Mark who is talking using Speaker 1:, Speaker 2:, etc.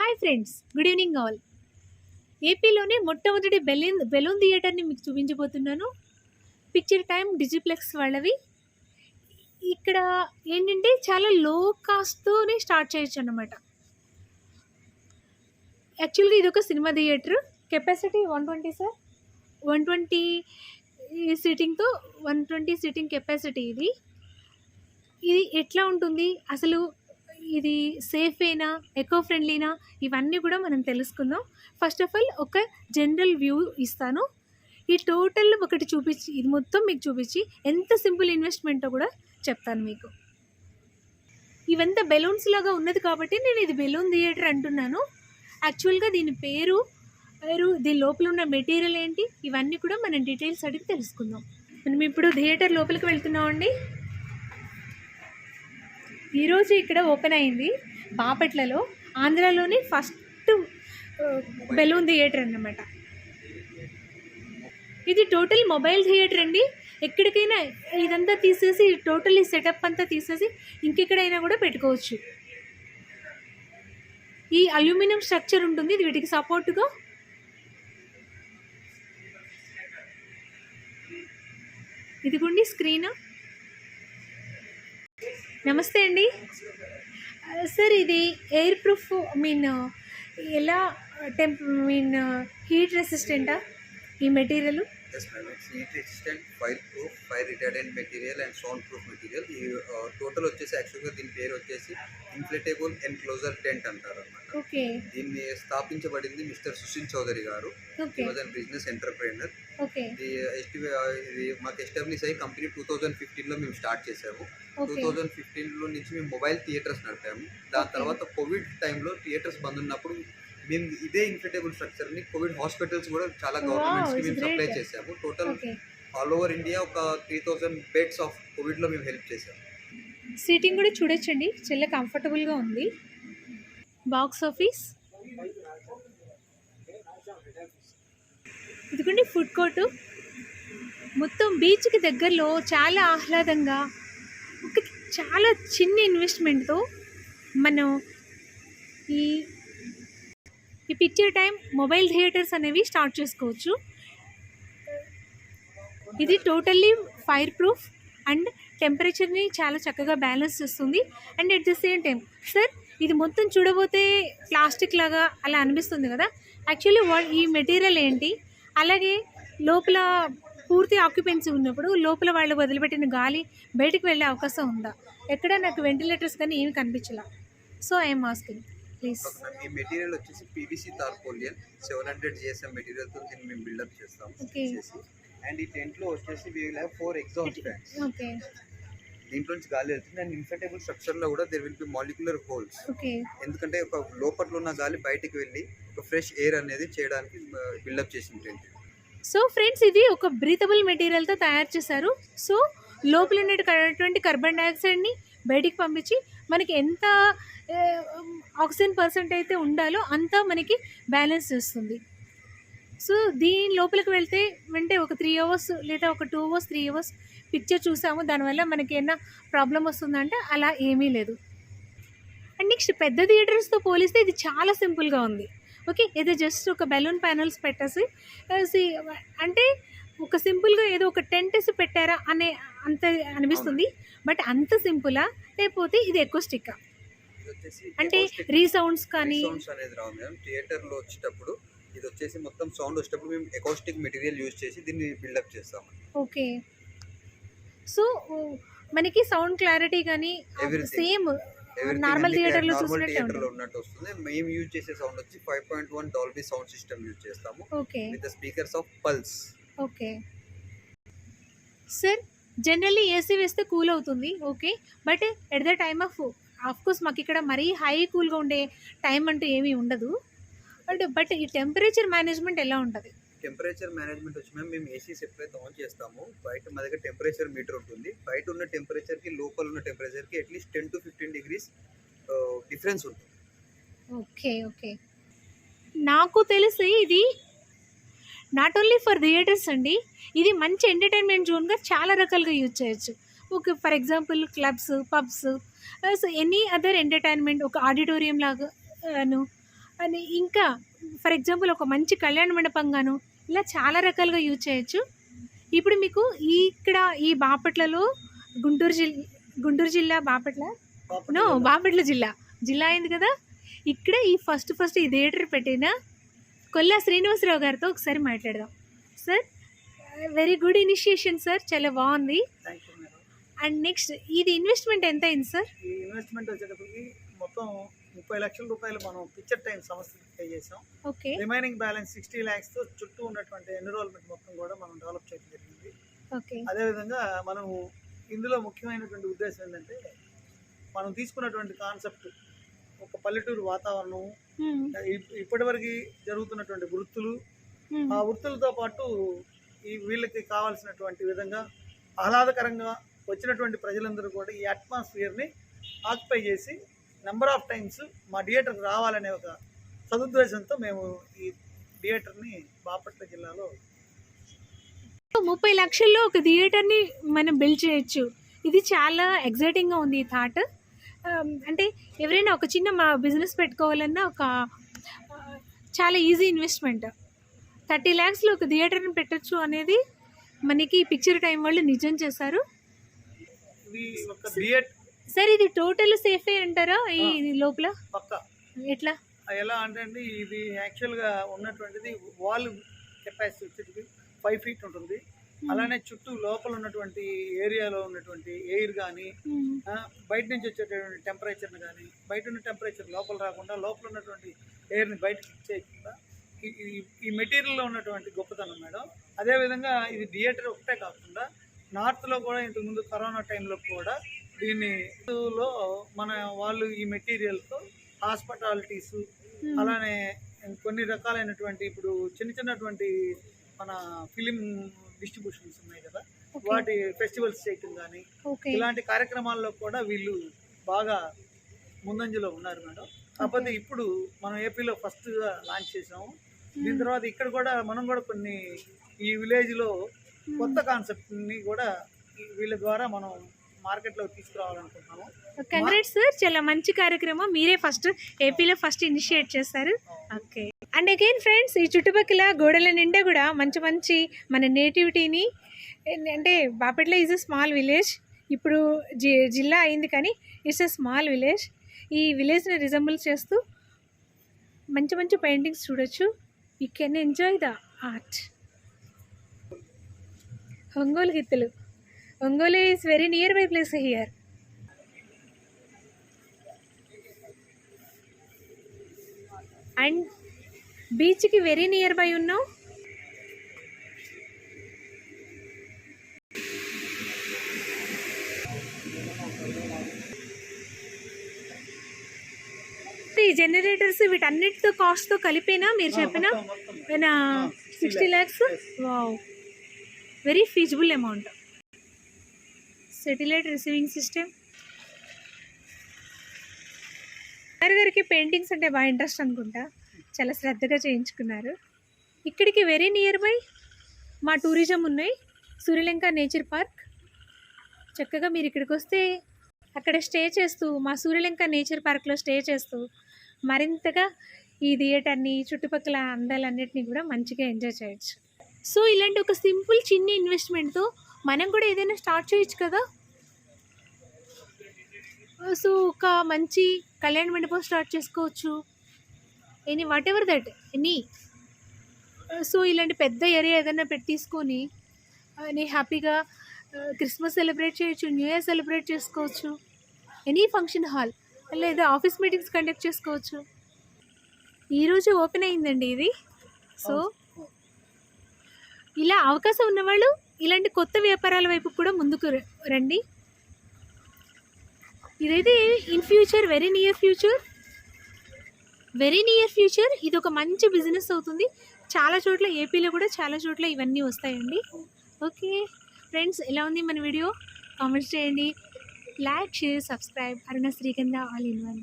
Speaker 1: Hi friends, good evening all. ఏపీలోనే మొట్టమొదటి balloon థియేటర్ని మీకు చూపించబోతున్నాను. పిక్చర్ టైమ్ డిజిప్లెక్స్ వాళ్ళవి. ఇక్కడ ఏంటంటే చాలా లో కాస్ట్తోనే స్టార్ట్ చేయొచ్చు అన్నమాట. యాక్చువల్గా ఇది ఒక cinema theatre. Capacity 120 sir, 120 సీటింగ్తో 120 seating capacity. ఇది ఎట్లా ఉంటుంది అసలు, ఇది సేఫేనా, ఎకో ఫ్రెండ్లీనా, ఇవన్నీ కూడా మనం తెలుసుకుందాం. ఫస్ట్ ఆఫ్ ఆల్ ఒక జనరల్ వ్యూ ఇస్తాను. ఈ టోటల్ ఒకటి చూపించి, ఇది మొత్తం మీకు చూపించి ఎంత సింపుల్ ఇన్వెస్ట్మెంటో కూడా చెప్తాను మీకు. ఇవంతా బెలూన్స్ లాగా ఉన్నది కాబట్టి నేను ఇది బెలూన్ థియేటర్ అంటున్నాను. యాక్చువల్గా దీని పేరు, దీని లోపల ఉన్న మెటీరియల్ ఏంటి, ఇవన్నీ కూడా మనం డీటెయిల్స్ అడిగి తెలుసుకుందాం. మనం ఇప్పుడు థియేటర్ లోపలికి వెళ్తున్నామండి. ఈరోజు ఇక్కడ ఓపెన్ అయింది బాపట్లలో, ఆంధ్రాలోనే ఫస్ట్ బెలూన్ థియేటర్ అన్నమాట. ఇది టోటల్ మొబైల్ థియేటర్ అండి. ఎక్కడికైనా ఇదంతా తీసేసి, టోటల్ ఈ సెటప్ అంతా తీసేసి ఇంకెక్కడైనా కూడా పెట్టుకోవచ్చు. ఈ అల్యూమినియం స్ట్రక్చర్ ఉంటుంది ఇది వీటికి సపోర్టుగా. ఇదిగోండి స్క్రీన్. నమస్తే అండి సార్, ఇది ఎయిర్ ప్రూఫ్ ఎలా హీట్ రెసిస్టెంటా ఈ material?
Speaker 2: Yes, ma'am. It's heat resistant, fire proof, fire retardant material and sound proof material. ఈ టోటల్ వచ్చేసి యాక్చువల్గా దీని పేరు వచ్చేసి ఇన్ఫ్లేటబుల్ ఎన్క్లోజర్ టెంట్ అంటారు అన్నమాట.
Speaker 1: ఓకే.
Speaker 2: దీన్ని స్థాపించబడింది మిస్టర్ సుశీల్ చౌదరి గారు.
Speaker 1: ఓకే.
Speaker 2: Business entrepreneur.
Speaker 1: ఓకే.
Speaker 2: ఇది మాకు ఎస్టాబ్లిష్ అయ్యి కంపెనీ 2015లో మేము స్టార్ట్ చేసాము. 2015లో నుంచి మేము మొబైల్ థియేటర్స్ నడిపాము. దాని తర్వాత కోవిడ్ టైంలో థియేటర్స్ బంద్ ఉన్నప్పుడు మేము ఇదే ఇన్ఫ్లేటబుల్ స్ట్రక్చర్ ని కోవిడ్ హాస్పిటల్స్ కూడా చాలా గవర్నమెంట్స్ కి మేము సప్లై చేసాము. టోటల్ ఆల్ ఓవర్ ఇండియా ఒక 3000 బెడ్స్ ఆఫ్ కోవిడ్ లో మేము హెల్ప్ చేసాము.
Speaker 1: సీటింగ్ కూడా చూడొచ్చండి, చాలా కంఫర్టబుల్ గా ఉంది. బాక్స్ ఆఫీస్, ఇదిగోండి ఫుడ్ కోర్టు. మొత్తం బీచ్కి దగ్గరలో చాలా ఆహ్లాదంగా, ఒక చాలా చిన్న ఇన్వెస్ట్మెంట్తో మనం ఈ పిక్చర్ టైం మొబైల్ థియేటర్స్ అనేవి స్టార్ట్ చేసుకోవచ్చు. ఇది టోటల్లీ ఫైర్ ప్రూఫ్ అండ్ టెంపరేచర్ని చాలా చక్కగా బ్యాలెన్స్ చేస్తుంది. And at the same time sir, ఇది మొత్తం చూడబోతే ప్లాస్టిక్ లాగా అలా అనిపిస్తుంది కదా. యాక్చువల్లీ ఈ మెటీరియల్ ఏంటి, అలాగే లోపల పూర్తి ఆక్యుపెన్సీ ఉన్నప్పుడు లోపల వాళ్ళు వదిలిపెట్టిన గాలి బయటకు వెళ్ళే అవకాశం ఉందా? ఎక్కడ నాకు వెంటిలేటర్స్ కానీ ఏమి కనిపించలా. So I'm asking please.
Speaker 2: ఈ మెటీరియల్ వచ్చేసి పీవీసీ టార్పాలిన్ 700 GSM మెటీరియల్ తో దీన్ని మేము బిల్డప్ చేస్తాము. అండ్ ఈ టెంట్ లో వచ్చేసి we will have 4 exhaust fans.
Speaker 1: Okay.
Speaker 2: దీంట్లో నుంచి గాలి వెళ్తుంది. అండ్ ఇన్ఫ్లేటబుల్ స్ట్రక్చర్ లో కూడా there will be molecular holes.
Speaker 1: Okay.
Speaker 2: ఎందుకంటే ఒక లోపల ఉన్న గాలి బయటికి వెళ్ళి ఒక ఫ్రెష్ ఎయిర్ అనేది చేయడానికి బిల్డప్ చేసిన టెంట్.
Speaker 1: సో ఫ్రెండ్స్, ఇది ఒక బ్రీతబుల్ మెటీరియల్తో తయారు చేశారు. సో లోపల ఉన్నటువంటి కార్బన్ డైఆక్సైడ్ని బయటికి పంపించి మనకి ఎంత ఆక్సిజన్ పర్సెంట్ అయితే ఉండాలో అంతా మనకి బ్యాలెన్స్ చేస్తుంది. సో దీని లోపలికి వెంటే ఒక 3 అవర్స్ లేదా ఒక 2 అవర్స్ 3 అవర్స్ పిక్చర్ చూసాము, దానివల్ల మనకి ఏమైనా ప్రాబ్లం వస్తుందంటే అలా ఏమీ లేదు. అండ్ నెక్స్ట్ పెద్ద థియేటర్స్తో పోలిస్తే ఇది చాలా సింపుల్గా ఉంది. ఓకే, ఇది జస్ట్ ఒక బెలూన్ ప్యానల్స్ పెట్టేసి అంటే ఒక సింపుల్గా ఏదో ఒక టెంట్ వేసి పెట్టారా అనే అంత అనిపిస్తుంది. బట్ అంత సింపులా, లేకపోతే ఇది ఎకోస్టిక్ అంటే రీసౌండ్స్ కానీ
Speaker 2: అనేది రావు మేడం. థియేటర్ లో వచ్చేటప్పుడు ఇది వచ్చేసి మొత్తం సౌండ్ వచ్చేటప్పుడు మేము ఎకోస్టిక్ మెటీరియల్ యూజ్ చేసి దీన్ని బిల్డప్ చేస్తాము.
Speaker 1: ఓకే. సో మనకి సౌండ్ క్లారిటీ కానీ సేమ్ నార్మల్ థియేటర్ లో
Speaker 2: ఉన్నట్టు వస్తుంది. మేము యూజ్ చేసే సౌండ్ వచ్చి 5.1 డాల్బీ సౌండ్ సిస్టమ్ యూజ్ చేస్తాము.
Speaker 1: Okay.
Speaker 2: With the speakers of pulse.
Speaker 1: Okay sir, generally AC వేస్తే కూల్ అవుతుంది. Okay, but at the time of course మాకు ఇక్కడ మరీ హై కూల్గా ఉండే టైం అంటూ ఏమీ ఉండదు. బట్ ఈ టెంపరేచర్ మేనేజ్మెంట్ ఎలా ఉంటుంది?
Speaker 2: టెంపరేచర్ మేనేజ్మెంట్ వచ్చి మేము ఏసీస్ ఎప్పుడైతే ఆన్ చేస్తామో బయట మా దగ్గర టెంపరేచర్ మీటర్ ఉంటుంది. బయట ఉన్న టెంపరేచర్కి లోపల ఉన్న టెంపరేచర్కి అట్లీస్ట్ 10 to 15 degrees డిఫరెన్స్ ఉంటుంది.
Speaker 1: ఓకే. ఓకే, నాకు తెలిసి ఇది నాట్ ఓన్లీ ఫర్ థియేటర్స్ అండి, ఇది మంచి ఎంటర్టైన్మెంట్ జోన్గా చాలా రకాలుగా యూజ్ చేయొచ్చు. Okay, for example clubs, pubs, so any other entertainment, ఒక ఆడిటోరియం లాగాను అని ఇంకా ఫర్ ఎగ్జాంపుల్ ఒక మంచి కళ్యాణ మండపంగాను ఇలా చాలా రకాలుగా యూజ్ చేయొచ్చు. ఇప్పుడు మీకు ఇక్కడ ఈ బాపట్లలో గుంటూరు జిల్లా బాపట్ల జిల్లా అయింది కదా. ఇక్కడ ఈ ఫస్ట్ ఈ థియేటర్ పెట్టిన కొల్లా శ్రీనివాసరావు గారితో ఒకసారి మాట్లాడదాం. Sir, very good initiation sir, చాలా బాగుంది. అండ్ నెక్స్ట్ ఇది ఇన్వెస్ట్మెంట్ ఎంత అయింది సార్?
Speaker 3: ఈ ఇన్వెస్ట్మెంట్ వచ్చేటప్పటికి మొత్తం 30 లక్షల రూపాయలు మనం పిక్చర్ టైం సంస్థకి పే చేసాం.
Speaker 1: ఓకే.
Speaker 3: రిమైనింగ్ బ్యాలెన్స్ 60 lakhs తో చుట్టూ ఉన్నటువంటి ఎన్రోల్మెంట్ మొత్తం కూడా మనం డెవలప్ చేయడం జరిగింది.
Speaker 1: ఓకే.
Speaker 3: అదేవిధంగా మనం ఇందులో ముఖ్యమైనటువంటి ఉద్దేశం ఏంటంటే మనం తీసుకున్నటువంటి కాన్సెప్ట్ ఒక పల్లెటూరు వాతావరణం, ఇప్పటివరకు జరుగుతున్నటువంటి వృత్తులు, ఆ వృత్తులతో పాటు ఈ వీళ్ళకి కావాల్సినటువంటి విధంగా ఆహ్లాదకరంగా వచ్చినటువంటి ప్రజలందరూ కూడా ఈ అట్మాస్ఫియర్ని ఆక్యుపై చేసి నెంబర్ ఆఫ్ టైమ్స్ మా థియేటర్కి రావాలనే ఒక సదుద్దేశంతో మేము ఈ థియేటర్ని బాపట్ల జిల్లాలో
Speaker 1: 30 లక్షల్లో ఒక థియేటర్ని మనం బిల్డ్ చేయొచ్చు. ఇది చాలా ఎగ్జైటింగ్గా ఉంది ఈ థాట్. అంటే ఎవరైనా ఒక చిన్న మా బిజినెస్ పెట్టుకోవాలన్నా ఒక చాలా ఈజీ ఇన్వెస్ట్మెంట్. 30 lakhsలో ఒక థియేటర్ని పెట్టచ్చు అనేది మనకి పిక్చర్ టైం వాళ్ళు నిజం చేశారు.
Speaker 3: ఇది ఒక థియేటర్
Speaker 1: సార్, ఇది టోటల్ సేఫే అంటారా ఈ లోపల?
Speaker 3: పక్క
Speaker 1: ఎట్లా
Speaker 3: ఎలా అంటే అండి, ఇది యాక్చువల్గా ఉన్నటువంటిది వాల్ కెపాసిటీ వచ్చేటికి 5 feet ఉంటుంది. అలానే చుట్టూ లోపల ఉన్నటువంటి ఏరియాలో ఉన్నటువంటి ఎయిర్ కానీ బయట నుంచి వచ్చేటటువంటి టెంపరేచర్ని కానీ బయట ఉన్న టెంపరేచర్ లోపల రాకుండా లోపల ఉన్నటువంటి ఎయిర్ని బయటకి ఇచ్చేయకుండా ఈ మెటీరియల్లో ఉన్నటువంటి గొప్పతనం మేడం. అదేవిధంగా ఇది థియేటర్ ఒకటే కాకుండా నార్త్లో కూడా ఇంతకుముందు కరోనా టైంలో కూడా దీనిలో మన వాళ్ళు ఈ మెటీరియల్తో హాస్పిటాలిటీస్ అలానే కొన్ని రకాలైనటువంటి ఇప్పుడు చిన్నటువంటి మన ఫిలిం డిస్ట్రిబ్యూషన్స్ ఉన్నాయి కదా, వాటి ఫెస్టివల్స్ చేయటం కానీ ఇలాంటి కార్యక్రమాల్లో కూడా వీళ్ళు బాగా ముందంజలో ఉన్నారు మేడం. కాకపోతే ఇప్పుడు మనం ఏపీలో ఫస్ట్గా లాంచ్ చేసాము. దీని తర్వాత ఇక్కడ కూడా మనం కూడా కొన్ని ఈ విలేజ్లో కొత్త కాన్సెప్ట్ని కూడా వీళ్ళ ద్వారా మనం మార్కెట్లో తీసుకురావాలనుకుంటున్నాము.
Speaker 1: కంగ్రాట్స్ సార్, చాలా మంచి కార్యక్రమం. మీరే ఏపీలో ఫస్ట్ ఇనిషియేట్ చేస్తారు. ఓకే. అండ్ అగైన్ ఫ్రెండ్స్, ఈ చుట్టుపక్కల గోడల నిండా కూడా మంచి మన నేటివిటీని, అంటే Bapatla is a small village. ఇప్పుడు జిల్లా అయింది కానీ ఇట్స్ ఎ స్మాల్ విలేజ్. ఈ విలేజ్ని రిజంబుల్ చేస్తూ మంచి పెయింటింగ్స్ చూడొచ్చు. You can enjoy the art. Ongole గిత్తలు. Ongole is very near by place here. And బీచ్కి వెరీ నియర్ బై ఉన్నాం. ఈ జనరేటర్స్ వీటన్నిటితో కాస్ట్తో కలిపేనా మీరు చెప్పిన 60 lakhs? Wow, very feasible amount. Satellite receiving system. గారికి పెయింటింగ్స్ అంటే బాగా ఇంట్రెస్ట్ అనుకుంటా, చాలా శ్రద్ధగా చేయించుకున్నారు. ఇక్కడికి వెరీ నియర్ బై మా టూరిజం ఉన్నాయి, సూర్యలంక నేచర్ పార్క్. చక్కగా మీరు ఇక్కడికి వస్తే అక్కడ స్టే చేస్తూ మా సూర్యలంక నేచర్ పార్క్లో స్టే చేస్తూ మరింతగా ఈ థియేటర్ని చుట్టుపక్కల అందాలన్నిటినీ కూడా మంచిగా ఎంజాయ్ చేయొచ్చు. సో ఇలాంటి ఒక సింపుల్ చిన్న ఇన్వెస్ట్మెంట్తో మనం కూడా ఏదైనా స్టార్ట్ చేయొచ్చు కదా. సో ఒక మంచి కళ్యాణ మండపం స్టార్ట్ చేసుకోవచ్చు, what ever that any. So ఇలాంటి పెద్ద ఏరియా ఏదైనా తీసుకొని హ్యాపీగా క్రిస్మస్ సెలబ్రేట్ చేయొచ్చు, న్యూ ఇయర్ సెలబ్రేట్ చేసుకోవచ్చు, ఎనీ ఫంక్షన్ హాల్ లేదా ఆఫీస్ మీటింగ్స్ కండక్ట్ చేసుకోవచ్చు. ఈరోజు ఓపెన్ అయిందండి ఇది. సో ఇలా అవకాశం ఉన్నవాళ్ళు ఇలాంటి కొత్త వ్యాపారాల వైపు కూడా ముందుకు రండి. ఇదైతే in future very near future ఇది ఒక మంచి బిజినెస్ అవుతుంది. చాలా చోట్ల ఏపీలో కూడా చాలా చోట్ల ఇవన్నీ వస్తాయండి. ఓకే ఫ్రెండ్స్, ఎలా ఉంది మన వీడియో? కామెంట్స్ చేయండి, like, share, subscribe. Aruna Srigandha all in one.